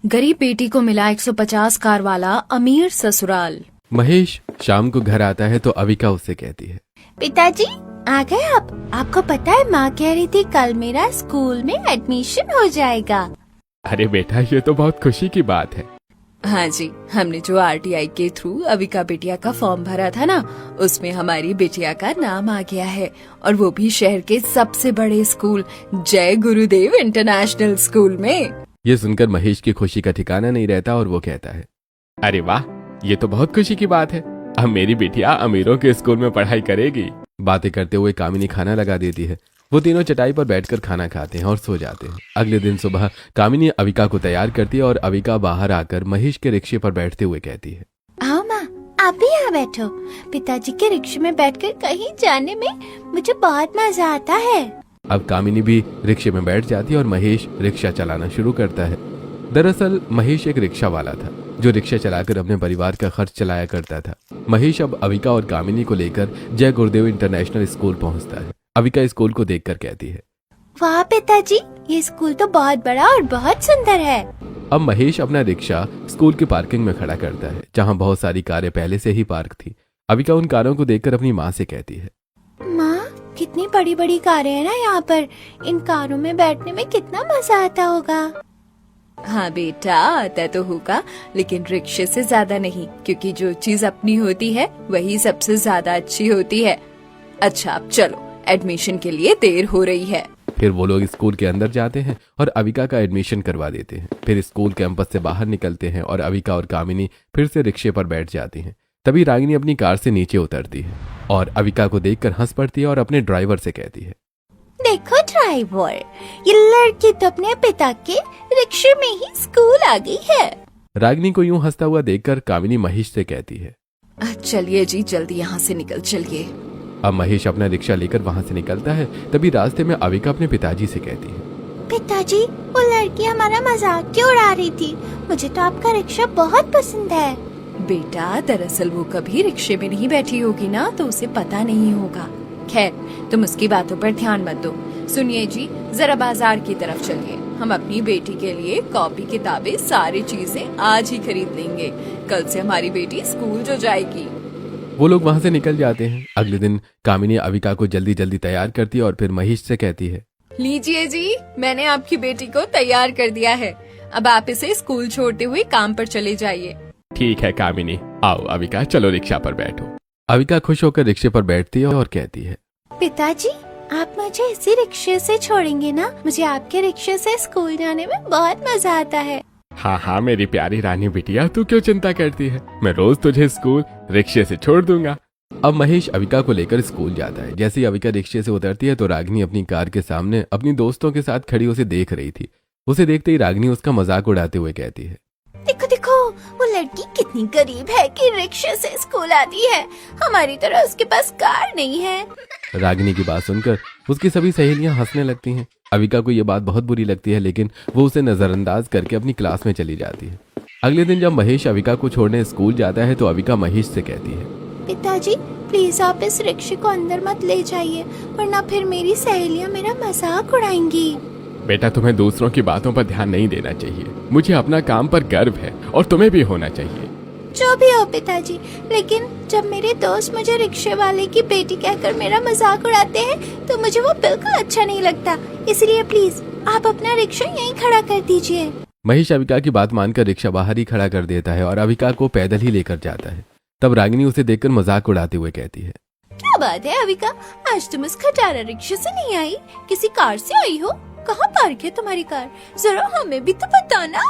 गरीब बेटी को मिला 150 कार वाला अमीर ससुराल। महेश शाम को घर आता है तो अविका उससे कहती है, पिताजी आ गए आप? आपको पता है माँ कह रही थी कल मेरा स्कूल में एडमिशन हो जाएगा। अरे बेटा ये तो बहुत खुशी की बात है। हाँ जी, हमने जो आरटीआई के थ्रू अविका बिटिया का फॉर्म भरा था ना, उसमें हमारी बिटिया का नाम आ गया है, और वो भी शहर के सबसे बड़े स्कूल जय गुरुदेव इंटरनेशनल स्कूल में। ये सुनकर महेश की खुशी का ठिकाना नहीं रहता और वो कहता है, अरे वाह ये तो बहुत खुशी की बात है, अब मेरी बिटिया अमीरों के स्कूल में पढ़ाई करेगी। बातें करते हुए कामिनी खाना लगा देती है। वो तीनों चटाई पर बैठकर खाना खाते हैं और सो जाते हैं। अगले दिन सुबह कामिनी अविका को तैयार करती है और अविका बाहर आकर महेश के रिक्शे पर बैठते हुए कहती है, आओ माँ आप भी यहाँ बैठो। पिताजी के रिक्शे में बैठकर कहीं जाने में मुझे बहुत मजा आता है। अब कामिनी भी रिक्शे में बैठ जाती है और महेश रिक्शा चलाना शुरू करता है। दरअसल महेश एक रिक्शा वाला था जो रिक्शा चलाकर अपने परिवार का खर्च चलाया करता था। महेश अब अविका और कामिनी को लेकर जय गुरुदेव इंटरनेशनल स्कूल पहुंचता है। अविका स्कूल को देखकर कहती है, वाह पिताजी ये स्कूल तो बहुत बड़ा और बहुत सुंदर है। अब महेश अपना रिक्शा स्कूल की पार्किंग में खड़ा करता है जहां बहुत सारी कारें पहले से ही पार्क थी। अविका उन कारों को देखकर अपनी माँ से कहती है, माँ कितनी बड़ी बड़ी कारें हैं ना यहाँ पर, इन कारों में बैठने में कितना मजा आता होगा। हाँ बेटा आता तो होगा, लेकिन रिक्शे से ज्यादा नहीं, क्योंकि जो चीज अपनी होती है वही सबसे ज्यादा अच्छी होती है। अच्छा अब चलो, एडमिशन के लिए देर हो रही है। फिर वो लोग स्कूल के अंदर जाते हैं और अविका का एडमिशन करवा देते हैं। फिर स्कूल कैंपस से बाहर निकलते हैं और अविका और कामिनी फिर से रिक्शे पर बैठ जाती हैं। तभी रागिनी अपनी कार से नीचे उतरती है और अविका को देखकर हंस पड़ती है और अपने ड्राइवर से कहती है, देखो ड्राइवर, ये लड़की तो अपने पिता के रिक्शे में ही स्कूल आ गई है। रागिनी को यूं हंसता हुआ देखकर कामिनी महेश से कहती है, चलिए जी जल्दी यहाँ से निकल चलिए। अब महेश अपना रिक्शा लेकर वहाँ से निकलता है। तभी रास्ते में अविका अपने पिताजी से कहती है, पिताजी वो लड़की हमारा मजाक क्यों उड़ा रही थी? मुझे तो आपका रिक्शा बहुत पसंद है। बेटा दरअसल वो कभी रिक्शे में नहीं बैठी होगी ना, तो उसे पता नहीं होगा। खैर तुम उसकी बातों पर ध्यान मत दो। सुनिए जी, जरा बाजार की तरफ चलिए, हम अपनी बेटी के लिए कॉपी किताबें सारी चीजें आज ही खरीद लेंगे। कल से हमारी बेटी स्कूल जो जाएगी। वो लोग वहाँ से निकल जाते हैं। अगले दिन कामिनी अविका को जल्दी जल्दी तैयार करती है और फिर महेश से कहती है, लीजिए जी मैंने आपकी बेटी को तैयार कर दिया है, अब आप इसे स्कूल छोड़ते हुए काम पर चले जाइए। ठीक है कामिनी, आओ अविका चलो रिक्शा पर बैठो। अविका खुश होकर रिक्शे पर बैठती है और कहती है, पिताजी आप मुझे इसी रिक्शे से छोड़ेंगे ना? मुझे आपके रिक्शे से स्कूल जाने में बहुत मजा आता है। हाँ हाँ मेरी प्यारी रानी बिटिया, तू क्यों चिंता करती है, मैं रोज तुझे स्कूल रिक्शे से छोड़ दूंगा। अब महेश अविका को लेकर स्कूल जाता है। जैसे ही अविका रिक्शे से उतरती है तो रागिनी अपनी कार के सामने अपनी दोस्तों के साथ खड़ी उसे देख रही थी। उसे देखते ही रागिनी उसका मजाक उड़ाते हुए कहती है, देखो देखो वो लड़की कितनी गरीब है कि रिक्शे से स्कूल आती है, हमारी तरह उसके पास कार नहीं है। रागिनी की बात सुनकर उसकी सभी सहेलियां हंसने लगती हैं। अविका को ये बात बहुत बुरी लगती है, लेकिन वो उसे नजरअंदाज करके अपनी क्लास में चली जाती है। अगले दिन जब महेश अविका को छोड़ने स्कूल जाता है तो अविका महेश से कहती है, पिताजी प्लीज आप इस रिक्शे को अंदर मत ले जाइए, वरना फिर मेरी सहेलियां मेरा मजाक उड़ाएंगी। बेटा तुम्हें दूसरों की बातों पर ध्यान नहीं देना चाहिए, मुझे अपना काम पर गर्व है और तुम्हें भी होना चाहिए। जो भी हो पिताजी, लेकिन जब मेरे दोस्त मुझे रिक्शे वाले की बेटी कहकर मेरा मजाक उड़ाते हैं तो मुझे वो बिल्कुल अच्छा नहीं लगता, इसलिए प्लीज आप अपना रिक्शा यहीं खड़ा कर दीजिए। महेश अविका की बात मानकर रिक्शा बाहर ही खड़ा कर देता है और अविका को पैदल ही लेकर जाता है। तब रागिनी उसे देखकर मजाक उड़ाते हुए कहती है, क्या बात है अविका, आज तुम इस खटारा रिक्शे से नहीं आई, किसी कार से आई हो? कहाँ पार्क है तुम्हारी कार, जरा हमें भी तो बताना।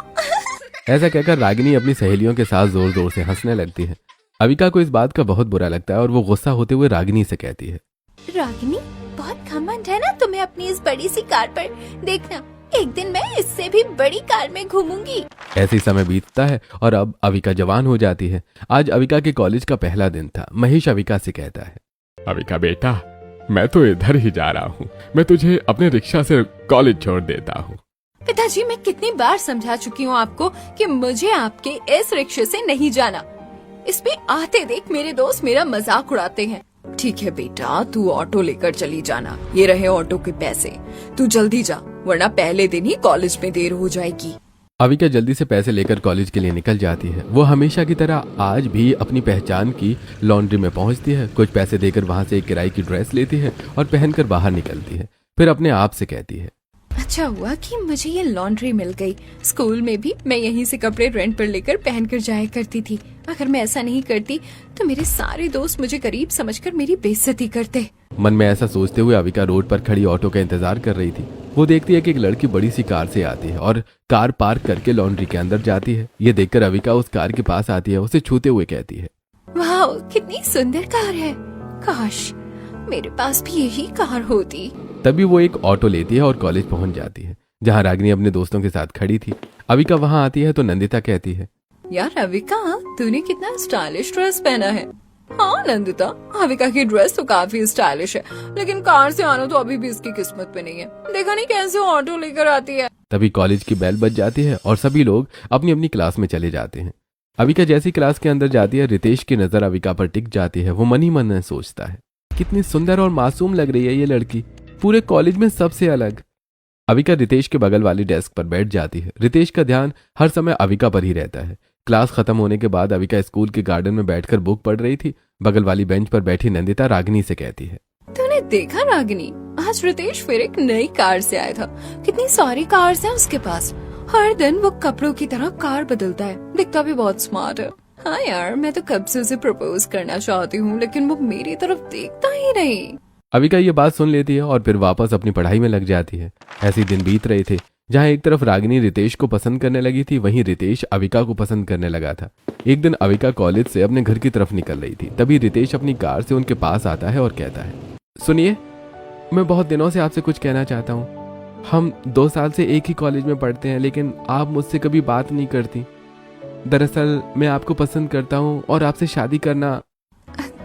ऐसा कहकर रागिनी अपनी सहेलियों के साथ जोर जोर से हंसने लगती है। अविका को इस बात का बहुत बुरा लगता है और वो गुस्सा होते हुए रागिनी से कहती है, रागिनी बहुत घमंड है ना तुम्हें अपनी इस बड़ी सी कार पर, देखना एक दिन मैं इससे भी बड़ी कार में घूमूंगी। ऐसे ही समय बीतता है और अब अविका जवान हो जाती है। आज अविका के कॉलेज का पहला दिन था। महेश अविका से कहता है, अविका बेटा मैं तो इधर ही जा रहा हूँ, मैं तुझे अपने रिक्शा से कॉलेज छोड़ देता हूँ। पिताजी मैं कितनी बार समझा चुकी हूँ आपको कि मुझे आपके इस रिक्शे से नहीं जाना, इसमें आते देख मेरे दोस्त मेरा मजाक उड़ाते हैं। ठीक है बेटा तू ऑटो लेकर चली जाना, ये रहे ऑटो के पैसे, तू जल्दी जा वरना पहले दिन ही कॉलेज में देर हो जाएगी। अविका जल्दी से पैसे लेकर कॉलेज के लिए निकल जाती है। वो हमेशा की तरह आज भी अपनी पहचान की लॉन्ड्री में पहुंचती है, कुछ पैसे देकर वहां से एक किराए की ड्रेस लेती है और पहनकर बाहर निकलती है। फिर अपने आप से कहती है, अच्छा हुआ कि मुझे ये लॉन्ड्री मिल गई। स्कूल में भी मैं यहीं से कपड़े रेंट पर लेकर पहनकर जाया करती थी। अगर मैं ऐसा नहीं करती तो मेरे सारे दोस्त मुझे गरीब समझकर मेरी बेइज्जती करते। मन में ऐसा सोचते हुए अविका रोड पर खड़ी ऑटो का इंतजार कर रही थी। वो देखती है कि एक लड़की बड़ी सी कार से आती है और कार पार्क करके लॉन्ड्री के अंदर जाती है। ये देखकर अविका उस कार के पास आती है, उसे छूते हुए कहती है, वाह, कितनी सुंदर कार है। काश मेरे पास भी यही कार होती। तभी वो एक ऑटो लेती है और कॉलेज पहुंच जाती है, जहां रागिनी अपने दोस्तों के साथ खड़ी थी। अविका वहां आती है तो नंदिता कहती है, यार अविका, तूने कितना स्टाइलिश ड्रेस पहना है। हाँ नंदिता, अविका की ड्रेस तो काफी स्टाइलिश है, लेकिन कार से आना तो अभी भी इसकी किस्मत पे नहीं है। देखा नहीं कैसे ऑटो लेकर आती है। तभी कॉलेज की बेल बज जाती है और सभी लोग अपनी अपनी क्लास में चले जाते हैं। अविका जैसी क्लास के अंदर जाती है, रितेश की नजर अविका पर टिक जाती है। वो मन ही मन सोचता है, कितनी सुंदर और मासूम लग रही है ये लड़की, पूरे कॉलेज में सबसे अलग। अविका रितेश के बगल वाली डेस्क पर बैठ जाती है। रितेश का ध्यान हर समय अविका पर ही रहता है। क्लास खत्म होने के बाद अविका स्कूल के गार्डन में बैठकर बुक पढ़ रही थी। बगल वाली बेंच पर बैठी नंदिता रागिनी से कहती है, तूने देखा रागिनी, आज रितेश फिर एक नई कार से आया था। कितनी सारी कार्स हैं उसके पास। हर दिन वो कपड़ों की तरह कार बदलता है, दिखता भी बहुत स्मार्ट है। हाँ यार, मैं तो कब से उसे प्रपोज करना चाहती हूँ, लेकिन वो मेरी तरफ देखता ही नहीं। अविका ये बात सुन लेती है और फिर वापस अपनी पढ़ाई में लग जाती है। ऐसे दिन बीत रहे थे, जहाँ एक तरफ रागिनी रितेश को पसंद करने लगी थी, वहीं रितेश अविका को पसंद करने लगा था। एक दिन अविका कॉलेज से अपने घर की तरफ निकल रही थी। तभी रितेश अपनी कार से उनके पास आता है और कहता है, सुनिए, मैं बहुत दिनों से आपसे कुछ कहना चाहता हूँ। हम 2 साल से एक ही कॉलेज में पढ़ते हैं, लेकिन आप मुझसे कभी बात नहीं करती। दरअसल मैं आपको पसंद करता हूँ और आपसे शादी करना।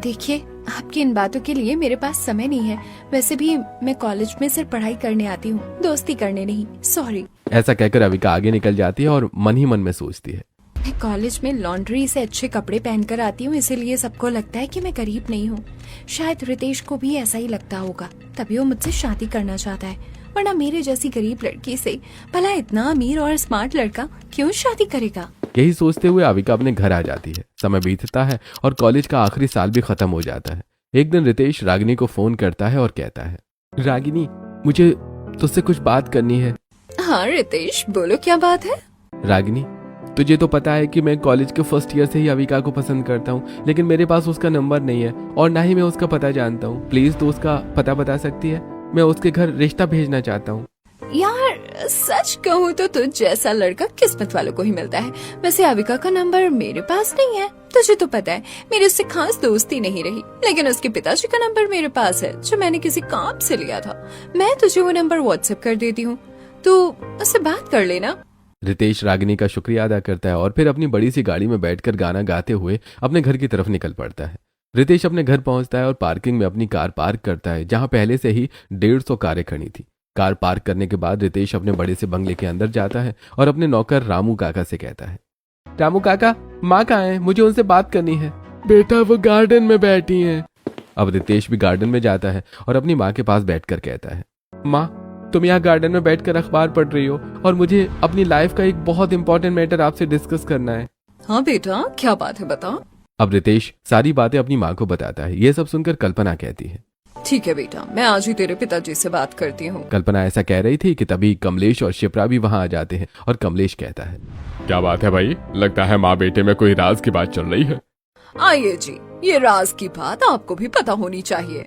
देखिए, आपकी इन बातों के लिए मेरे पास समय नहीं है। वैसे भी मैं कॉलेज में सिर्फ पढ़ाई करने आती हूँ, दोस्ती करने नहीं। सॉरी। ऐसा कहकर अविका आगे निकल जाती है और मन ही मन में सोचती है, मैं कॉलेज में लॉन्ड्री से अच्छे कपड़े पहनकर आती हूँ, इसीलिए सबको लगता है कि मैं गरीब नहीं हूँ। शायद रितेश को भी ऐसा ही लगता होगा, तभी वो मुझसे शादी करना चाहता है। वरना मेरे जैसी गरीब लड़की से भला इतना अमीर और स्मार्ट लड़का क्यों शादी करेगा। यही सोचते हुए अविका अपने घर आ जाती है। समय बीतता है और कॉलेज का आखिरी साल भी खत्म हो जाता है। एक दिन रितेश रागिनी को फोन करता है और कहता है, रागिनी, मुझे तुझसे कुछ बात करनी है। हाँ रितेश, बोलो क्या बात है। रागिनी, तुझे तो पता है कि मैं कॉलेज के फर्स्ट ईयर से ही अविका को पसंद करता हूँ, लेकिन मेरे पास उसका नंबर नहीं है और ना ही मैं उसका पता जानता हूँ। प्लीज तो उसका पता बता सकती है? मैं उसके घर रिश्ता भेजना चाहता हूँ। यार सच कहूँ तो तुझ जैसा लड़का किस्मत वालों को ही मिलता है। वैसे अविका का नंबर मेरे पास नहीं है। तुझे तो पता है मेरी उससे खास दोस्ती नहीं रही, लेकिन उसके पिताजी का नंबर मेरे पास है, जो मैंने किसी काम से लिया था। मैं तुझे वो नंबर व्हाट्सएप कर देती हूँ, तू उससे बात कर लेना। रितेश रागिनी का शुक्रिया अदा करता है और फिर अपनी बड़ी सी गाड़ी में बैठकर गाना गाते हुए अपने घर की तरफ निकल पड़ता है। रितेश अपने घर पहुंचता है और पार्किंग में अपनी कार पार्क करता है, जहां पहले से ही 150 कारें खड़ी थी। कार पार्क करने के बाद रितेश अपने बड़े से बंगले के अंदर जाता है और अपने नौकर रामू काका से कहता है, रामू काका, माँ कहाँ है? मुझे उनसे बात करनी है। बेटा, वो गार्डन में बैठी हैं। अब रितेश भी गार्डन में जाता है और अपनी माँ के पास बैठकर कहता है, माँ, तुम यहाँ गार्डन में बैठकर अखबार पढ़ रही हो और मुझे अपनी लाइफ का एक बहुत इंपॉर्टेंट मैटर आपसे डिस्कस करना है। हाँ बेटा, क्या बात है, बता। अब रितेश सारी बातें अपनी माँ को बताता है। ये सब सुनकर कल्पना कहती है, ठीक है बेटा, मैं आज ही तेरे पिताजी से बात करती हूँ। कल्पना ऐसा कह रही थी कि तभी कमलेश और शिप्रा भी वहां आ जाते हैं और कमलेश कहता है, क्या बात है भाई? लगता है माँ बेटे में कोई राज की बात चल रही है। आइए जी, ये राज की बात आपको भी पता होनी चाहिए।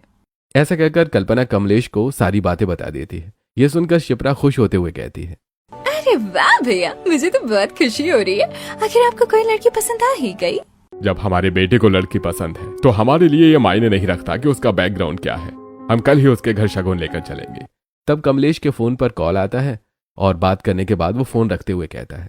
ऐसा कहकर कल्पना कमलेश को सारी बातें बता देती है। ये सुनकर शिप्रा खुश होते हुए कहती है, अरे वाह भैया, मुझे तो बहुत खुशी हो रही है। आखिर आपको कोई लड़की पसंद आ ही गई। जब हमारे बेटे को लड़की पसंद है तो हमारे लिए ये मायने नहीं रखता कि उसका बैकग्राउंड क्या है। हम कल ही उसके घर शगुन लेकर चलेंगे। तब कमलेश के फोन पर कॉल आता है और बात करने के बाद वो फोन रखते हुए कहता है,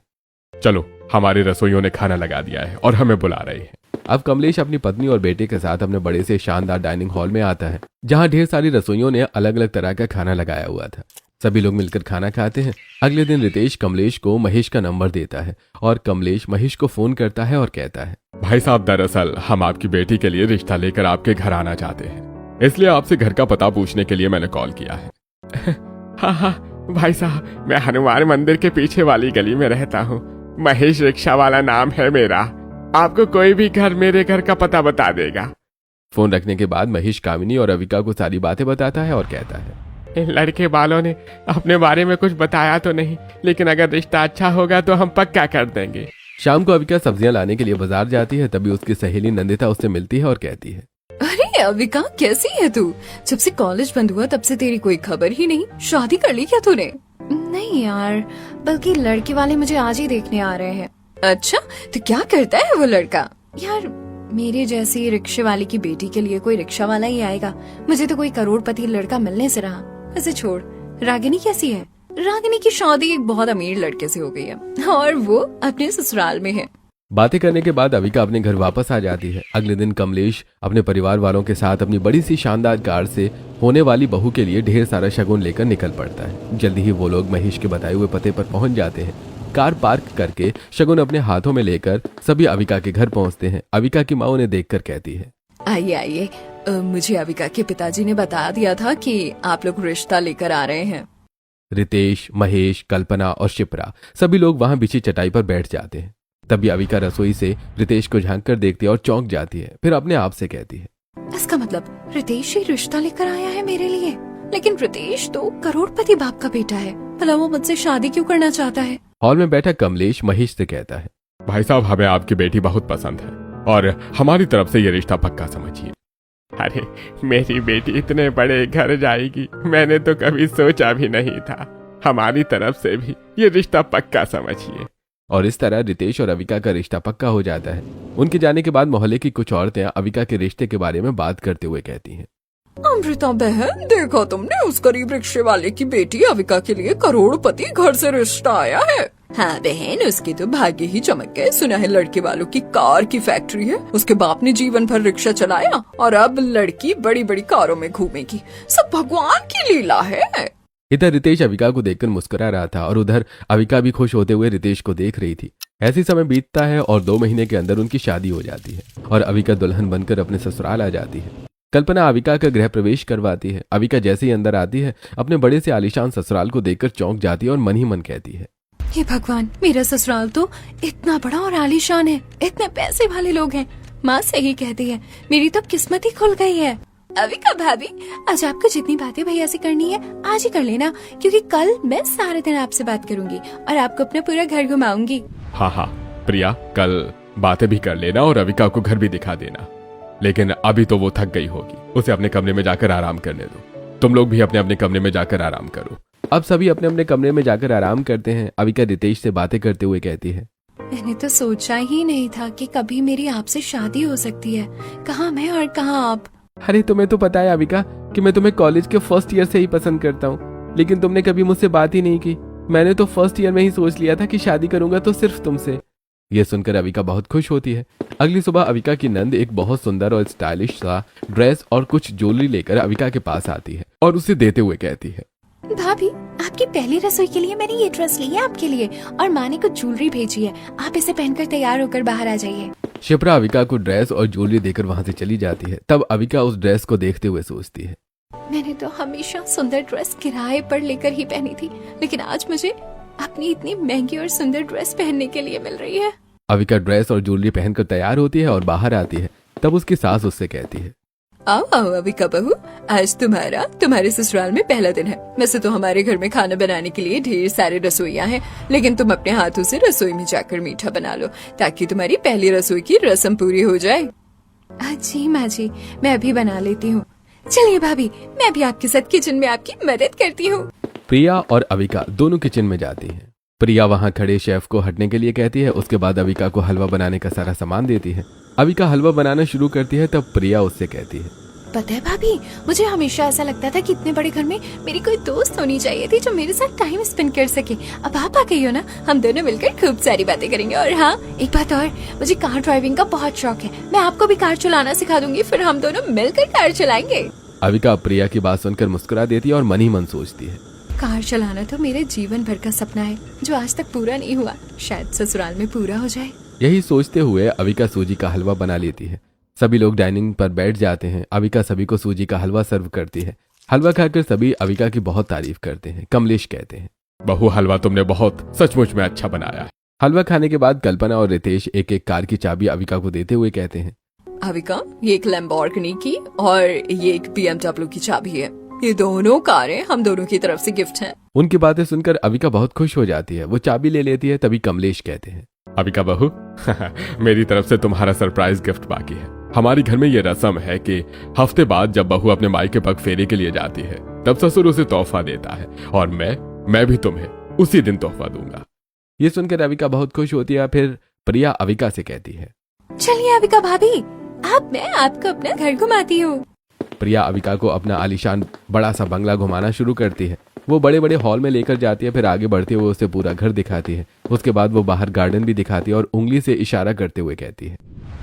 चलो, हमारे रसोइयों ने खाना लगा दिया है और हमें बुला रहे हैं। अब कमलेश अपनी पत्नी और बेटे के साथ अपने बड़े से शानदार डाइनिंग हॉल में आता है, जहां ढेर सारी रसोइयों ने अलग अलग तरह का खाना लगाया हुआ था। सभी लोग मिलकर खाना खाते हैं। अगले दिन रितेश कमलेश को महेश का नंबर देता है और कमलेश महेश को फोन करता है और कहता है, भाई साहब, दरअसल हम आपकी बेटी के लिए रिश्ता लेकर आपके घर आना चाहते हैं, इसलिए आपसे घर का पता पूछने के लिए मैंने कॉल किया है। हाँ, भाई साहब, मैं हनुमान मंदिर के पीछे वाली गली में रहता हूँ। महेश रिक्शा वाला नाम है मेरा। आपको कोई भी घर मेरे घर का पता बता देगा। फोन रखने के बाद महेश कामिनी और अविका को सारी बातें बताता है और कहता है, इन लड़के वालों ने अपने बारे में कुछ बताया तो नहीं, लेकिन अगर रिश्ता अच्छा होगा तो हम पक्का कर देंगे। शाम को अविका सब्जियां लाने के लिए बाजार जाती है। तभी उसकी सहेली नंदिता उससे मिलती है और कहती है, अरे अविका, कैसी है तू? जब से कॉलेज बंद हुआ तब से तेरी कोई खबर ही नहीं। शादी कर ली क्या तूने? नहीं यार, बल्कि लड़के वाले मुझे आज ही देखने आ रहे हैं। अच्छा, तो क्या करता है वो लड़का? यार, मेरे जैसी रिक्शे वाले की बेटी के लिए कोई रिक्शा वाला ही आएगा। मुझे तो कोई करोड़पति लड़का मिलने से रहा। ऐसे छोड़, रागिनी कैसी है? रागिनी की शादी एक बहुत अमीर लड़के से हो गई है और वो अपने ससुराल में है। बातें करने के बाद अविका अपने घर वापस आ जाती है। अगले दिन कमलेश अपने परिवार वालों के साथ अपनी बड़ी सी शानदार कार से होने वाली बहू के लिए ढेर सारा शगुन लेकर निकल पड़ता है। जल्दी ही वो लोग महेश के बताए हुए पते पर पहुंच जाते हैं। कार पार्क करके शगुन अपने हाथों में लेकर सभी अविका के घर पहुंचते हैं। अविका की माँ उन्हें देखकर कहती है, आइए आइए, मुझे अविका के पिताजी ने बता दिया था कि आप लोग रिश्ता लेकर आ रहे हैं। रितेश, महेश, कल्पना और शिप्रा सभी लोग वहां बिछी चटाई पर बैठ जाते हैं। तभी अविका रसोई से रितेश को झांक कर देखती है और चौंक जाती है। फिर अपने आप से कहती है, इसका मतलब रितेश ही रिश्ता लेकर आया है मेरे लिए? लेकिन रितेश तो करोड़पति बाप का बेटा है, भला वो मुझसे शादी क्यों करना चाहता है? हॉल में बैठा कमलेश महेश से कहता है, भाई साहब, हमें आपकी बेटी बहुत पसंद है और हमारी तरफ से ये रिश्ता पक्का समझिए। अरे, मेरी बेटी इतने बड़े घर जाएगी, मैंने तो कभी सोचा भी नहीं था। हमारी तरफ से भी ये रिश्ता पक्का समझिए। और इस तरह रितेश और अविका का रिश्ता पक्का हो जाता है। उनके जाने के बाद मोहल्ले की कुछ औरतें अविका के रिश्ते के बारे में बात करते हुए कहती हैं, अमृता बहन, देखो तुमने, उस गरीब रिक्शे वाले की बेटी अविका के लिए करोड़पति घर से रिश्ता आया है। हाँ बहन, उसके तो भाग्य ही चमक गए। सुना है लड़के वालों की कार की फैक्ट्री है, उसके बाप ने जीवन भर रिक्शा चलाया और अब लड़की बड़ी बड़ी कारों में घूमेगी। सब भगवान की लीला है। इधर रितेश अविका को देखकर मुस्कुरा रहा था और उधर अविका भी खुश होते हुए रितेश को देख रही थी। ऐसी समय बीतता है और 2 महीने के अंदर उनकी शादी हो जाती है और अविका दुल्हन बनकर अपने ससुराल आ जाती है। कल्पना अविका का गृह प्रवेश करवाती है। अविका जैसे ही अंदर आती है, अपने बड़े से आलीशान ससुराल को देखकर चौंक जाती है और मन ही मन कहती है, हे भगवान, मेरा ससुराल तो इतना बड़ा और आलीशान है, इतने पैसे वाले लोग हैं। माँ सही कहती है, मेरी तो किस्मत ही खुल गई है। अविका भाभी, आज आपको जितनी बातें भैया से करनी है आज ही कर लेना, क्योंकि कल मैं सारे दिन आपसे बात करूंगी और आपको अपना पूरा घर घुमाऊंगी। हाँ हाँ प्रिया, कल बातें भी कर लेना और अविका को घर भी दिखा देना। लेकिन अभी तो वो थक गई होगी, उसे अपने कमरे में जाकर आराम करने दो। तुम लोग भी अपने अपने कमरे में जाकर आराम करो। अब सभी अपने अपने कमरे में जाकर आराम करते हैं। अविका रितेश से बातें करते हुए कहती है, मैंने तो सोचा ही नहीं था कि कभी मेरी आपसे शादी हो सकती है। कहाँ मैं और कहाँ आप। अरे तुम्हें तो पता है अविका कि मैं तुम्हें कॉलेज के फर्स्ट ईयर से ही पसंद करता हूँ, लेकिन तुमने कभी मुझसे बात ही नहीं की। मैंने तो फर्स्ट ईयर में ही सोच लिया था कि शादी करूंगा तो सिर्फ तुमसे। यह सुनकर अविका बहुत खुश होती है। अगली सुबह अविका की नंद एक बहुत सुंदर और स्टाइलिश सा ड्रेस और कुछ ज्वेलरी लेकर अविका के पास आती है और उसे देते हुए कहती है, भाभी, आपकी पहली रसोई के लिए मैंने ये ड्रेस ली है आपके लिए, और माँ ने कुछ ज्वेलरी भेजी है। आप इसे पहनकर तैयार होकर बाहर आ जाइए। शिप्रा अविका को ड्रेस और ज्वेलरी देकर वहाँ से चली जाती है। तब अविका उस ड्रेस को देखते हुए सोचती है, मैंने तो हमेशा सुंदर ड्रेस किराए पर लेकर ही पहनी थी, लेकिन आज मुझे अपनी इतनी महंगी और सुंदर ड्रेस पहनने के लिए मिल रही है। अविका ड्रेस और ज्वेलरी पहनकर तैयार होती है और बाहर आती है। तब उसकी सास उससे कहती है, आओ आओ अविका बहू, आज तुम्हारे ससुराल में पहला दिन है। वैसे तो हमारे घर में खाना बनाने के लिए ढेर सारे रसोइयाँ हैं, लेकिन तुम अपने हाथों से रसोई में जाकर मीठा बना लो ताकि तुम्हारी पहली रसोई की रस्म पूरी हो जाए। जी माँ जी, मैं अभी बना लेती हूँ। चलिए भाभी, मैं भी आपके साथ किचन में आपकी मदद करती हूँ। प्रिया और अविका दोनों किचन में जाती हैं। प्रिया वहाँ खड़े शेफ को हटने के लिए कहती है। उसके बाद अविका को हलवा बनाने का सारा सामान देती है। अविका हलवा बनाना शुरू करती है। तब प्रिया उससे कहती है, पता है भाभी, मुझे हमेशा ऐसा लगता था कि इतने बड़े घर में मेरी कोई दोस्त होनी चाहिए थी जो मेरे साथ टाइम स्पेंड कर सके। अब आप आ गई हो ना, हम दोनों मिलकर खूब सारी बातें करेंगे। और हाँ, एक बात और, मुझे कार ड्राइविंग का बहुत शौक है। मैं आपको भी कार चलाना सिखा दूंगी, फिर हम दोनों मिलकर कार चलाएंगे। अविका प्रिया की बात सुनकर मुस्कुरा देती है और मन ही मन सोचती है, कार चलाना तो मेरे जीवन भर का सपना है जो आज तक पूरा नहीं हुआ, शायद ससुराल में पूरा हो जाए। यही सोचते हुए अविका सूजी का हलवा बना लेती है। सभी लोग डाइनिंग पर बैठ जाते हैं। अविका सभी को सूजी का हलवा सर्व करती है। हलवा खाकर सभी अविका की बहुत तारीफ करते हैं। कमलेश कहते हैं, बहू हलवा तुमने बहुत सचमुच में अच्छा बनाया है। हलवा खाने के बाद कल्पना और रितेश एक एक कार की चाबी अविका को देते हुए कहते हैं, अविका, ये एक लैम्बोर्गिनी की और ये एक BMW की चाबी है। ये दोनों कारें हम दोनों की तरफ से गिफ्ट हैं। उनकी बातें सुनकर अविका बहुत खुश हो जाती है। वो चाबी ले लेती है। तभी कमलेश कहते हैं, अविका बहू मेरी तरफ से तुम्हारा सरप्राइज गिफ्ट बाकी है। हमारी घर में ये रस्म है कि हफ्ते बाद जब बहू अपने मायके पग फेरे के लिए जाती है तब ससुर उसे तोहफा देता है और मैं भी तुम्हें उसी दिन तोहफा दूंगा। ये सुनकर अविका बहुत खुश होती है। फिर प्रिया अविका से कहती है, चलिए अविका भाभी, अब मैं आपको अपना घर घुमाती हूँ। प्रिया अविका को अपना आलीशान बड़ा सा बंगला घुमाना शुरू करती है। वो बड़े बड़े हॉल में लेकर जाती है। फिर आगे बढ़ते हुए उसे पूरा घर दिखाती है। उसके बाद वो बाहर गार्डन भी दिखाती है और उंगली से इशारा करते हुए कहती है,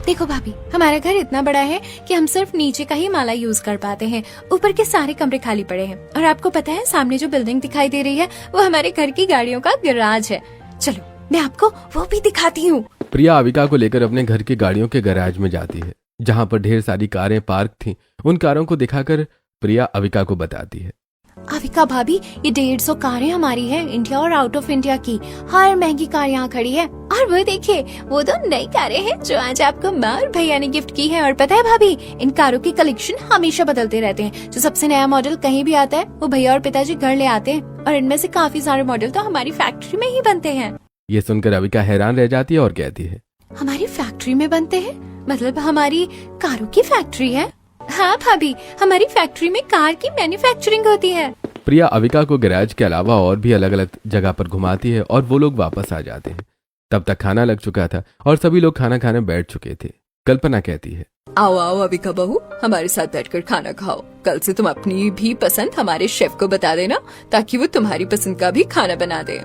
देखो भाभी, हमारा घर इतना बड़ा है कि हम सिर्फ नीचे का ही माला यूज कर पाते हैं। ऊपर के सारे कमरे खाली पड़े हैं। और आपको पता है, सामने जो बिल्डिंग दिखाई दे रही है वो हमारे घर की गाड़ियों का गैराज है। चलो मैं आपको वो भी दिखाती हूँ। प्रिया अविका को लेकर अपने घर की गाड़ियों के गैराज में जाती है, जहाँ पर ढेर सारी कारें पार्क थीं। उन कारों को दिखाकर प्रिया अविका को बताती है, अविका भाभी, ये 150 कारें हमारी हैं, इंडिया और आउट ऑफ इंडिया की। हर महंगी कार यहाँ खड़ी है। और वो देखिए, वो 2 नई कारें हैं जो आज आपको माँ और भैया ने गिफ्ट की है। और पता है भाभी, इन कारों की कलेक्शन हमेशा बदलते रहते हैं। जो सबसे नया मॉडल कहीं भी आता है वो भैया और पिताजी घर ले आते हैं। और इनमें से काफी सारे मॉडल तो हमारी फैक्ट्री में ही बनते हैं। ये सुनकर अविका हैरान रह जाती है और कहती है, हमारी फैक्ट्री में बनते हैं? मतलब हमारी कारों की फैक्ट्री है? हाँ भाभी, हमारी फैक्ट्री में कार की मैन्युफैक्चरिंग होती है। प्रिया अविका को गैराज के अलावा और भी अलग अलग जगह पर घुमाती है और वो लोग वापस आ जाते हैं। तब तक खाना लग चुका था और सभी लोग खाना खाने बैठ चुके थे। कल्पना कहती है, आओ आओ अविका बहू, हमारे साथ बैठकर खाना खाओ। कल से तुम अपनी भी पसंद हमारे शेफ को बता देना ताकि वो तुम्हारी पसंद का भी खाना बना दे।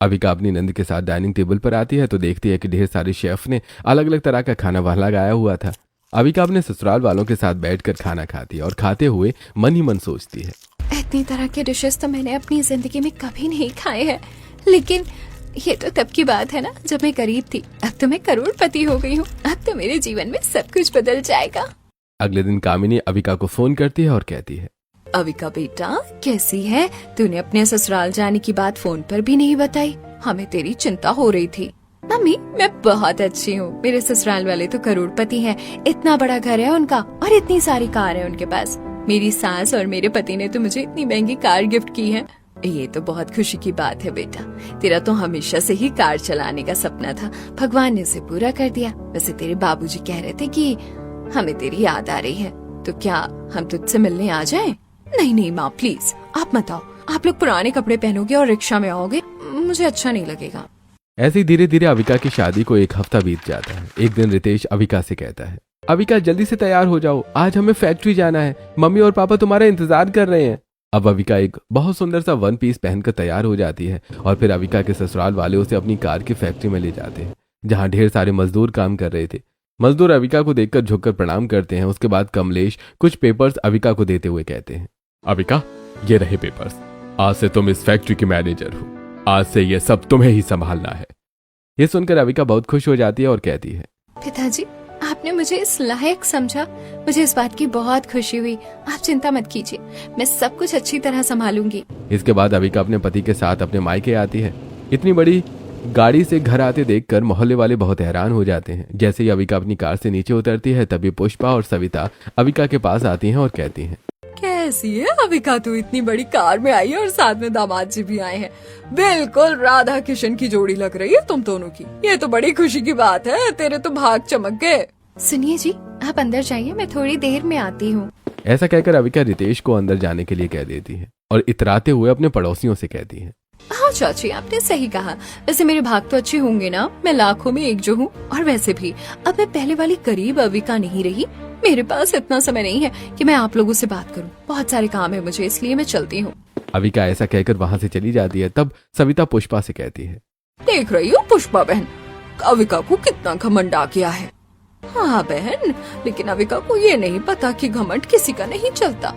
अविका अपनी नंद के साथ डाइनिंग टेबल पर आती है तो देखती है कि ढेर सारे शेफ ने अलग अलग तरह का खाना वहां लगाया हुआ था। अविका अपने ससुराल वालों के साथ बैठकर खाना खाती है और खाते हुए मन ही मन सोचती है, इतनी तरह के डिशेस तो मैंने अपनी जिंदगी में कभी नहीं खाए हैं। लेकिन ये तो तब की बात है ना, जब मैं गरीब थी। अब तो मैं करोड़पति हो गई हूँ। अब तो मेरे जीवन में सब कुछ बदल जाएगा। अगले दिन कामिनी अविका को फोन करती है और कहती है, अविका बेटा, कैसी है? तूने अपने ससुराल जाने की बात फोन पर भी नहीं बताई। हमें तेरी चिंता हो रही थी। मम्मी, मैं बहुत अच्छी हूँ। मेरे ससुराल वाले तो करोड़पति हैं। इतना बड़ा घर है उनका और इतनी सारी कार है उनके पास। मेरी सास और मेरे पति ने तो मुझे इतनी महंगी कार गिफ्ट की है। ये तो बहुत खुशी की बात है बेटा। तेरा तो हमेशा से ही कार चलाने का सपना था, भगवान ने उसे पूरा कर दिया। वैसे तेरे बाबूजी कह रहे थे कि हमें तेरी याद आ रही है, तो क्या हम तुझसे मिलने आ जाएं? नहीं नहीं माँ, प्लीज आप मत आओ। आप लोग पुराने कपड़े पहनोगे और रिक्शा में आओगे, मुझे अच्छा नहीं लगेगा। ऐसे ही धीरे धीरे अविका की शादी को एक हफ्ता बीत जाता है। एक दिन रितेश अविका से कहता है, अविका जल्दी से तैयार हो जाओ, आज हमें फैक्ट्री जाना है। मम्मी और पापा तुम्हारा इंतजार कर रहे हैं। अब अविका एक बहुत सुंदर सा 1 पीस पहनकर तैयार हो जाती है और फिर अविका के ससुराल वाले उसे अपनी कार की फैक्ट्री में ले जाते हैं, जहाँ ढेर सारे मजदूर काम कर रहे थे। मजदूर अविका को देखकर झुककर प्रणाम करते हैं। उसके बाद कमलेश कुछ पेपर्स अविका को देते हुए कहते हैं, अविका, ये रहे पेपर्स। आज से तुम इस फैक्ट्री की मैनेजर हो। आज से ये सब तुम्हें ही संभालना है। ये सुनकर अविका बहुत खुश हो जाती है और कहती है, पिताजी, आपने मुझे इस लायक समझा। मुझे इस बात की बहुत खुशी हुई। आप चिंता मत कीजिए, मैं सब कुछ अच्छी तरह संभालूंगी। इसके बाद अविका अपने पति के साथ अपने मायके आती है। इतनी बड़ी गाड़ी से घर आते देखकर मोहल्ले वाले बहुत हैरान हो जाते हैं। जैसे ही अविका अपनी कार से नीचे उतरती है तभी पुष्पा और सविता अविका के पास आती हैं और कहती हैं, कैसी है अविका, तू इतनी बड़ी कार में आई है और साथ में दामाद जी भी आए हैं। बिल्कुल राधा किशन की जोड़ी लग रही है तुम दोनों की। ये तो बड़ी खुशी की बात है। तेरे तो भाग चमक गए। सुनिए जी, आप अंदर जाइए, मैं थोड़ी देर में आती हूँ। ऐसा कहकर अविका रितेश को अंदर जाने के लिए कह देती है और इतराते हुए अपने पड़ोसियों से कहती है, हाँ चाची, आपने सही कहा। वैसे मेरे भाग तो अच्छे होंगे ना, मैं लाखों में एक जो हूँ। और वैसे भी अब मैं पहले वाली गरीब अविका नहीं रही। मेरे पास इतना समय नहीं है कि मैं आप लोगों से बात करूं। बहुत सारे काम है मुझे, इसलिए मैं चलती हूँ। अविका ऐसा कहकर वहाँ से चली जाती है। तब सविता पुष्पा से कहती है, देख रही हो पुष्पा बहन, अविका को कितना घमंड आ गया है। हाँ बहन, लेकिन अविका को ये नहीं पता कि घमंड किसी का नहीं चलता।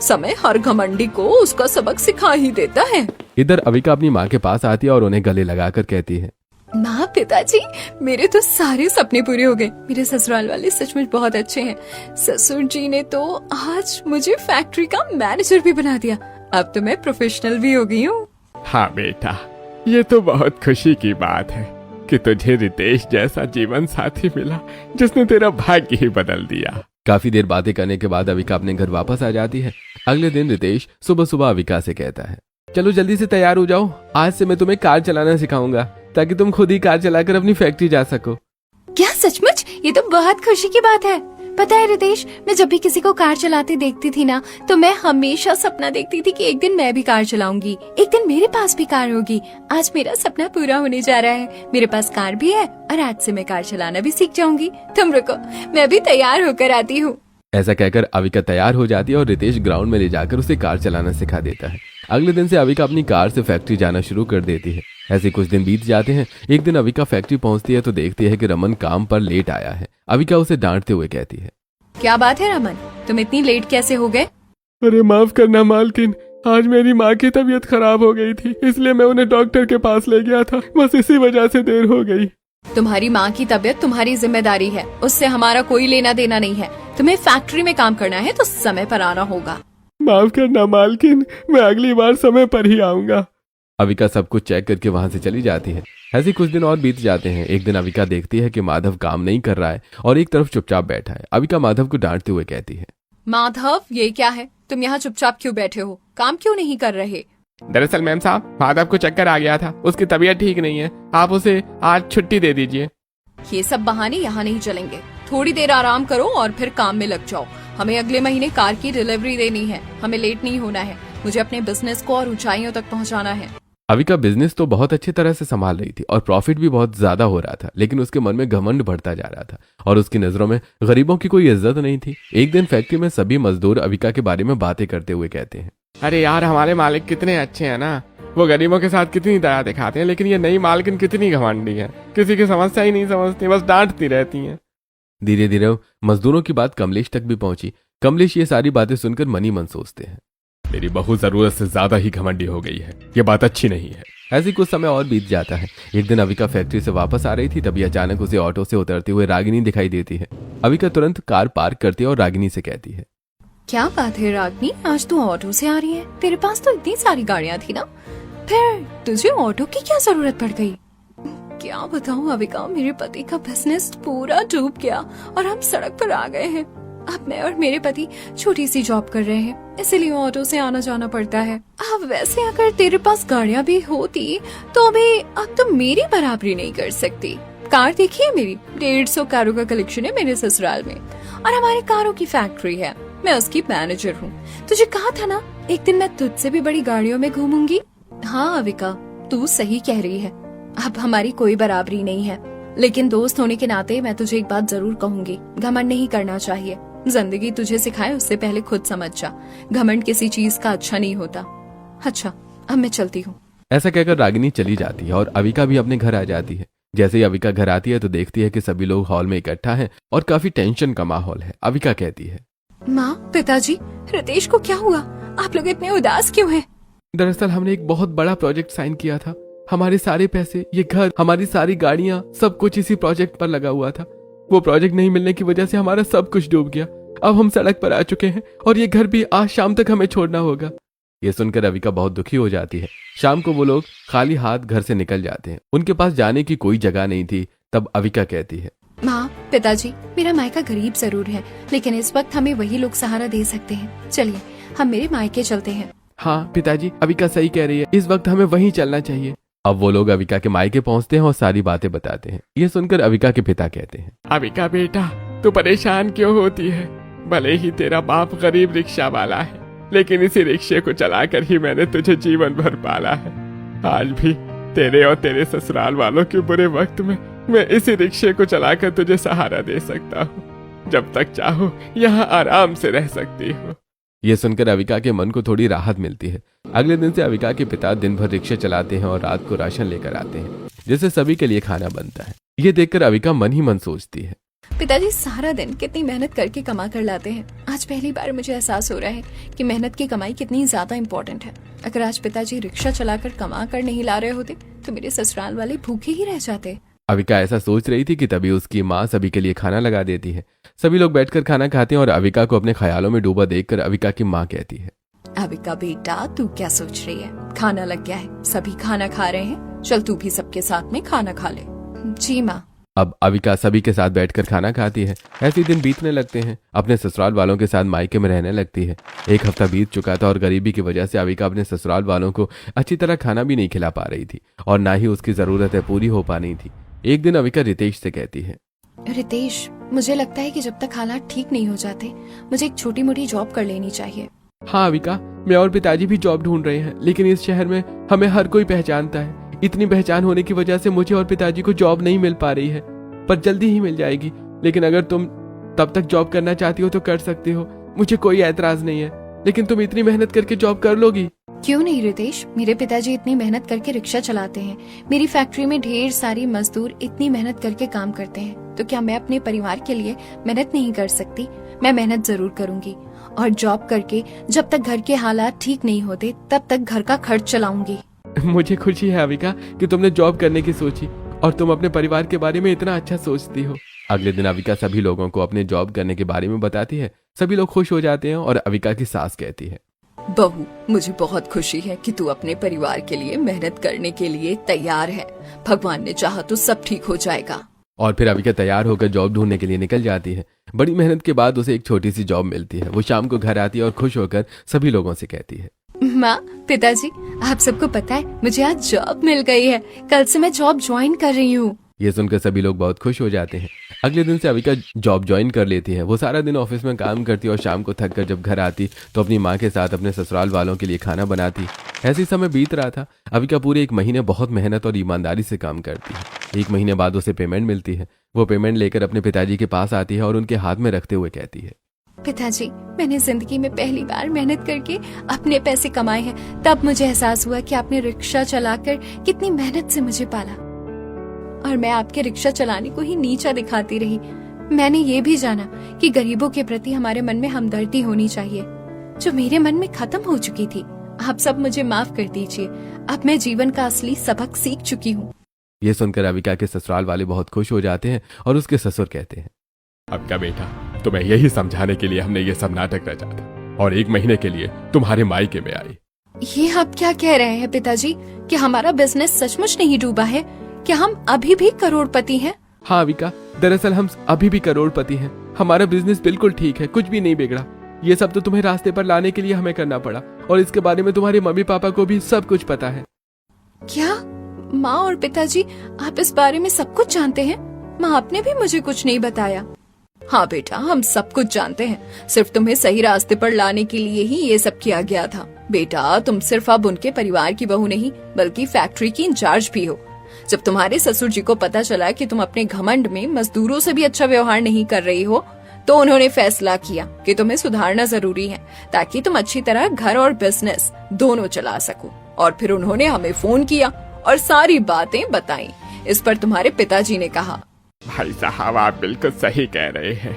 समय हर घमंडी को उसका सबक सिखा ही देता है। इधर अविका अपनी माँ के पास आती है और उन्हें गले लगाकर कहती है, माँ, पिताजी, मेरे तो सारे सपने पूरे हो गए। मेरे ससुराल वाले सचमुच बहुत अच्छे हैं। ससुर जी ने तो आज मुझे फैक्ट्री का मैनेजर भी बना दिया। अब तो मैं प्रोफेशनल भी हो गई हूँ। हाँ बेटा, ये तो बहुत खुशी की बात है कि तुझे रितेश जैसा जीवन साथी मिला जिसने तेरा भाग्य ही बदल दिया। काफी देर बातें करने के बाद अविका अपने घर वापस आ जाती है। अगले दिन रितेश सुबह सुबह अविका से कहता है, चलो जल्दी से तैयार हो जाओ, आज से मैं तुम्हें कार चलाना सिखाऊंगा ताकि तुम खुद ही कार चलाकर अपनी फैक्ट्री जा सको। क्या सचमुच? ये तो बहुत खुशी की बात है। पता है रितेश, मैं जब भी किसी को कार चलाते देखती थी ना, तो मैं हमेशा सपना देखती थी कि एक दिन मैं भी कार चलाऊंगी, एक दिन मेरे पास भी कार होगी। आज मेरा सपना पूरा होने जा रहा है। मेरे पास कार भी है और आज से मैं कार चलाना भी सीख जाऊंगी। तुम रुको, मैं भी तैयार होकर आती हूँ। ऐसा कहकर अविका तैयार हो जाती है और रितेश ग्राउंड में ले जाकर उसे कार चलाना सिखा देता है। अगले दिन से अविका अपनी कार से फैक्ट्री जाना शुरू कर देती है। ऐसे कुछ दिन बीत जाते हैं। एक दिन अविका फैक्ट्री पहुंचती है तो देखती है कि रमन काम पर लेट आया है। अविका उसे डांटते हुए कहती है, क्या बात है रमन, तुम इतनी लेट कैसे हो गए? अरे माफ करना मालकिन, आज मेरी माँ की तबीयत खराब हो गई थी, इसलिए मैं उन्हें डॉक्टर के पास ले गया था। बस इसी वजह से देर हो गई। तुम्हारी माँ की तबीयत तुम्हारी जिम्मेदारी है, उससे हमारा कोई लेना देना नहीं है। तुम्हें फैक्ट्री में काम करना है तो समय पर आना होगा। माफ करना मालकिन, मैं अगली बार समय पर ही आऊंगा। अविका सब कुछ चेक करके वहां से चली जाती है। ऐसे कुछ दिन और बीत जाते हैं। एक दिन अविका देखती है कि माधव काम नहीं कर रहा है और एक तरफ चुपचाप बैठा है। अविका माधव को डांटते हुए कहती है, माधव, ये क्या है? तुम यहाँ चुपचाप क्यों बैठे हो? काम क्यों नहीं कर रहे? दरअसल मैम साहब, माधव को चक्कर आ गया था, उसकी तबीयत ठीक नहीं है, आप उसे आज छुट्टी दे दीजिए। ये सब बहाने यहाँ नहीं चलेंगे। थोड़ी देर आराम करो और फिर काम में लग जाओ। हमें अगले महीने कार की डिलीवरी देनी है, हमें लेट नहीं होना है। मुझे अपने बिजनेस को और ऊंचाइयों तक पहुँचाना है। अविका बिजनेस तो बहुत अच्छी तरह से संभाल रही थी और प्रॉफिट भी बहुत ज्यादा हो रहा था, लेकिन उसके मन में घमंड बढ़ता जा रहा था और उसकी नजरों में गरीबों की कोई इज्जत नहीं थी। एक दिन फैक्ट्री में सभी मजदूर अविका के बारे में बातें करते हुए कहते हैं, अरे यार, हमारे मालिक कितने अच्छे हैं ना, वो गरीबों के साथ कितनी दया दिखाते हैं, लेकिन ये नई मालकिन कितनी घमंडी है, किसी की समस्या ही नहीं समझती, बस डांटती रहती हैं। धीरे धीरे मजदूरों की बात कमलेश तक भी पहुंची। कमलेश ये सारी बातें सुनकर मन ही मन सोचते हैं, मेरी बहू जरूरत से ज्यादा ही घमंडी हो गई है, ये बात अच्छी नहीं है। ऐसे कुछ समय और बीत जाता है। एक दिन अविका फैक्ट्री से वापस आ रही थी, तभी अचानक उसे ऑटो से उतरते हुए रागिनी दिखाई देती है। अविका तुरंत कार पार्क करती है और रागिनी से कहती है, क्या बात है रागिनी, आज तू ऑटो से आ रही है? तेरे पास तो इतनी सारी गाड़ियाँ थी ना, फिर तुझे ऑटो की क्या जरूरत पड़ गई? क्या बताऊँ अविका, मेरे पति का बिजनेस पूरा डूब गया और हम सड़क पर आ गए हैं। अब मैं और मेरे पति छोटी सी जॉब कर रहे हैं, इसीलिए ऑटो से आना जाना पड़ता है। अब वैसे अगर तेरे पास गाड़ियाँ भी होती तो अभी अब तो मेरी बराबरी नहीं कर सकती। कार देखिए मेरी, 150 कारों का कलेक्शन है मेरे ससुराल में और हमारी कारों की फैक्ट्री है। मैं उसकी मैनेजर हूँ। तुझे कहा था ना एक दिन मैं तुझसे भी बड़ी गाड़ियों में घूमूंगी। हाँ अविका, तू सही कह रही है, अब हमारी कोई बराबरी नहीं है, लेकिन दोस्त होने के नाते मैं तुझे एक बात जरूर कहूंगी, घमंड नहीं करना चाहिए। जिंदगी तुझे सिखाए उससे पहले खुद समझ जा, घमंड किसी चीज का अच्छा नहीं होता। अच्छा, अब मैं चलती हूँ। ऐसा कहकर रागिनी चली जाती है और अविका भी अपने घर आ जाती है। जैसे ही अविका घर आती है तो देखती है कि सभी लोग हॉल में इकट्ठा हैं और काफी टेंशन का माहौल है। अविका कहती है, माँ, पिताजी, रितेश को क्या हुआ? आप लोग इतने उदास क्यों हैं? दरअसल हमने एक बहुत बड़ा प्रोजेक्ट साइन किया था। हमारे सारे पैसे, ये घर, हमारी सारी गाड़ियाँ, सब कुछ इसी प्रोजेक्ट पर लगा हुआ था। वो प्रोजेक्ट नहीं मिलने की वजह से हमारा सब कुछ डूब गया। अब हम सड़क पर आ चुके हैं और ये घर भी आज शाम तक हमें छोड़ना होगा। ये सुनकर अविका बहुत दुखी हो जाती है। शाम को वो लोग खाली हाथ घर से निकल जाते हैं। उनके पास जाने की कोई जगह नहीं थी। तब अविका कहती है, माँ, पिताजी, मेरा मायका गरीब जरूर है, लेकिन इस वक्त हमें वही लोग सहारा दे सकते हैं। चलिए हम मेरे मायके चलते हैं। हाँ पिताजी, अविका सही कह रही है, इस वक्त हमें वहीं चलना चाहिए। अब वो लोग अविका के मायके पहुंचते हैं और सारी बातें बताते हैं। ये सुनकर अविका के पिता कहते हैं, अविका बेटा, तू परेशान क्यों होती है? भले ही तेरा बाप गरीब रिक्शा वाला है, लेकिन इसी रिक्शे को चलाकर ही मैंने तुझे जीवन भर पाला है। आज भी तेरे और तेरे ससुराल वालों के बुरे वक्त में मैं इसी रिक्शे को चलाकर तुझे सहारा दे सकता हूँ। जब तक चाहो यहाँ आराम से रह सकती हो। ये सुनकर अविका के मन को थोड़ी राहत मिलती है। अगले दिन से अविका के पिता दिन भर रिक्शे चलाते हैं और रात को राशन लेकर आते हैं, जिससे सभी के लिए खाना बनता है। ये देखकर अविका मन ही मन सोचती है, पिताजी सारा दिन कितनी मेहनत करके कमा कर लाते हैं। आज पहली बार मुझे एहसास हो रहा है कि मेहनत की कमाई कितनी ज्यादा इम्पोर्टेंट है। अगर आज पिताजी रिक्शा चलाकर कमा कर नहीं ला रहे होते तो मेरे ससुराल वाले भूखे ही रह जाते। अविका ऐसा सोच रही थी कि तभी उसकी माँ सभी के लिए खाना लगा देती है। सभी लोग बैठकर खाना खाते हैं और अविका को अपने ख्यालों में डूबा देखकर अविका की माँ कहती है, अविका बेटा, तू क्या सोच रही है? खाना लग गया है, सभी खाना खा रहे हैं, चल तू भी सबके साथ में खाना खा ले। जी माँ। अब अविका सभी के साथ बैठकर खाना खाती है। ऐसे दिन बीतने लगते हैं। अपने ससुराल वालों के साथ मायके में रहने लगती है। एक हफ्ता बीत चुका था और गरीबी की वजह से अविका अपने ससुराल वालों को अच्छी तरह खाना भी नहीं खिला पा रही थी और ना ही उसकी जरूरतें पूरी हो पा रही थी। एक दिन अविका रितेश से कहती है, रितेश, मुझे लगता है कि जब तक हालात ठीक नहीं हो जाते मुझे एक छोटी मोटी जॉब कर लेनी चाहिए। हाँ अविका, मैं और पिताजी भी जॉब ढूंढ रहे हैं, लेकिन इस शहर में हमें हर कोई पहचानता है। इतनी पहचान होने की वजह से मुझे और पिताजी को जॉब नहीं मिल पा रही है, पर जल्दी ही मिल जाएगी। लेकिन अगर तुम तब तक जॉब करना चाहती हो तो कर सकती हो, मुझे कोई एतराज नहीं है। लेकिन तुम इतनी मेहनत करके जॉब कर लोगी? क्यों नहीं रितेश, मेरे पिताजी इतनी मेहनत करके रिक्शा चलाते हैं, मेरी फैक्ट्री में ढेर सारी मजदूर इतनी मेहनत करके काम करते हैं, तो क्या मैं अपने परिवार के लिए मेहनत नहीं कर सकती? मैं मेहनत जरूर करूंगी और जॉब करके जब तक घर के हालात ठीक नहीं होते तब तक घर का खर्च चलाऊंगी। मुझे खुशी है अविका कि तुमने जॉब करने की सोची और तुम अपने परिवार के बारे में इतना अच्छा सोचती हो। अगले दिन अविका सभी लोगों को अपने जॉब करने के बारे में बताती है। सभी लोग खुश हो जाते हैं और अविका की सास कहती है, बहू, मुझे बहुत खुशी है कि तू अपने परिवार के लिए मेहनत करने के लिए तैयार है। भगवान ने चाहा तो सब ठीक हो जाएगा। और फिर अविका तैयार होकर जॉब ढूंढने के लिए निकल जाती है। बड़ी मेहनत के बाद उसे एक छोटी सी जॉब मिलती है। वो शाम को घर आती है और खुश होकर सभी लोगों से कहती है, माँ, पिताजी, आप सबको पता है मुझे आज जॉब मिल गई है। कल से मैं जॉब ज्वाइन कर रही हूँ। ये सुनकर सभी लोग बहुत खुश हो जाते हैं। अगले दिन से अविका जॉब ज्वाइन कर लेती है। वो सारा दिन ऑफिस में काम करती और शाम को थक कर जब घर आती तो अपनी माँ के साथ अपने ससुराल वालों के लिए खाना बनाती। ऐसे ही समय बीत रहा था। अविका पूरे 1 महीने बहुत मेहनत और ईमानदारी से काम करती है। 1 महीने बाद उसे पेमेंट मिलती है। वो पेमेंट लेकर अपने पिताजी के पास आती है और उनके हाथ में रखते हुए कहती है, पिताजी, मैंने जिंदगी में पहली बार मेहनत करके अपने पैसे कमाए हैं। तब मुझे एहसास हुआ कि आपने रिक्शा चलाकर कितनी मेहनत से मुझे पाला और मैं आपके रिक्शा चलाने को ही नीचा दिखाती रही। मैंने ये भी जाना कि गरीबों के प्रति हमारे मन में हमदर्दी होनी चाहिए, जो मेरे मन में खत्म हो चुकी थी। आप सब मुझे माफ कर दीजिए। अब मैं जीवन का असली सबक सीख चुकी हूँ। ये सुनकर अविका के ससुराल वाले बहुत खुश हो जाते हैं और उसके ससुर कहते हैं, अब क्या बेटा, तुम्हें यही समझाने के लिए हमने ये सब नाटक रचा था और 1 महीने के लिए तुम्हारे मायके में आई। ये आप क्या कह रहे हैं पिताजी? कि हमारा बिजनेस सचमुच नहीं डूबा है? क्या हम अभी भी करोड़पति हैं? हाँ अविका, दरअसल हम अभी भी करोड़पति हैं। हमारा बिजनेस बिल्कुल ठीक है, कुछ भी नहीं बिगड़ा। ये सब तो तुम्हें रास्ते पर लाने के लिए हमें करना पड़ा और इसके बारे में तुम्हारे मम्मी पापा को भी सब कुछ पता है। क्या माँ और पिताजी, आप इस बारे में सब कुछ जानते हैं? माँ आपने भी मुझे कुछ नहीं बताया। हाँ बेटा, हम सब कुछ जानते हैं। सिर्फ तुम्हें सही रास्ते पर लाने के लिए ही ये सब किया गया था। बेटा, तुम सिर्फ अब उनके परिवार की बहू नहीं बल्कि फैक्ट्री की इंचार्ज भी हो। जब तुम्हारे ससुर जी को पता चला कि तुम अपने घमंड में मजदूरों से भी अच्छा व्यवहार नहीं कर रही हो, तो उन्होंने फैसला किया कि तुम्हें सुधारना जरूरी है ताकि तुम अच्छी तरह घर और बिजनेस दोनों चला सको। और फिर उन्होंने हमें फोन किया और सारी बातें बताई। इस पर तुम्हारे पिताजी ने कहा, भाई साहब, आप बिल्कुल सही कह रहे हैं।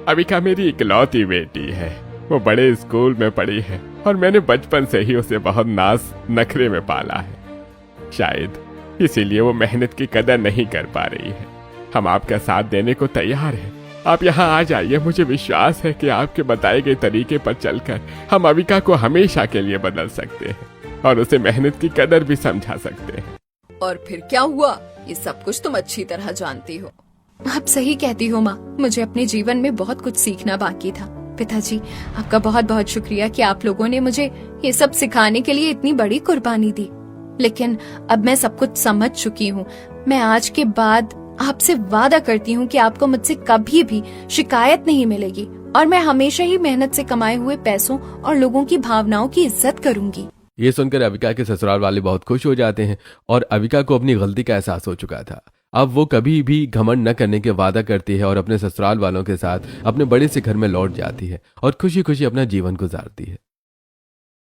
अविका मेरी इकलौती बेटी है। वो बड़े स्कूल में पढ़ी है और मैंने बचपन से ही उसे बहुत नाज नखरे में पाला है। शायद इसीलिए वो मेहनत की कदर नहीं कर पा रही है। हम आपका साथ देने को तैयार हैं। आप यहाँ आ जाइए। मुझे विश्वास है कि आपके बताए गए तरीके पर चलकर हम अविका को हमेशा के लिए बदल सकते हैं और उसे मेहनत की कदर भी समझा सकते हैं। और फिर क्या हुआ? ये सब कुछ तुम अच्छी तरह जानती हो। आप सही कहती हो माँ, मुझे अपने जीवन में बहुत कुछ सीखना बाकी था। पिताजी, आपका बहुत बहुत शुक्रिया कि आप लोगों ने मुझे ये सब सिखाने के लिए इतनी बड़ी कुर्बानी दी। लेकिन अब मैं सब कुछ समझ चुकी हूँ। मैं आज के बाद आपसे वादा करती हूँ कि आपको मुझसे कभी भी शिकायत नहीं मिलेगी और मैं हमेशा ही मेहनत से कमाए हुए पैसों और लोगों की भावनाओं की इज्जत करूंगी। ये सुनकर अविका के ससुराल वाले बहुत खुश हो जाते हैं और अविका को अपनी गलती का एहसास हो चुका था। अब वो कभी भी घमंड न करने के वादा करती है और अपने ससुराल वालों के साथ अपने बड़े से घर में लौट जाती है और खुशी खुशी अपना जीवन गुजारती है।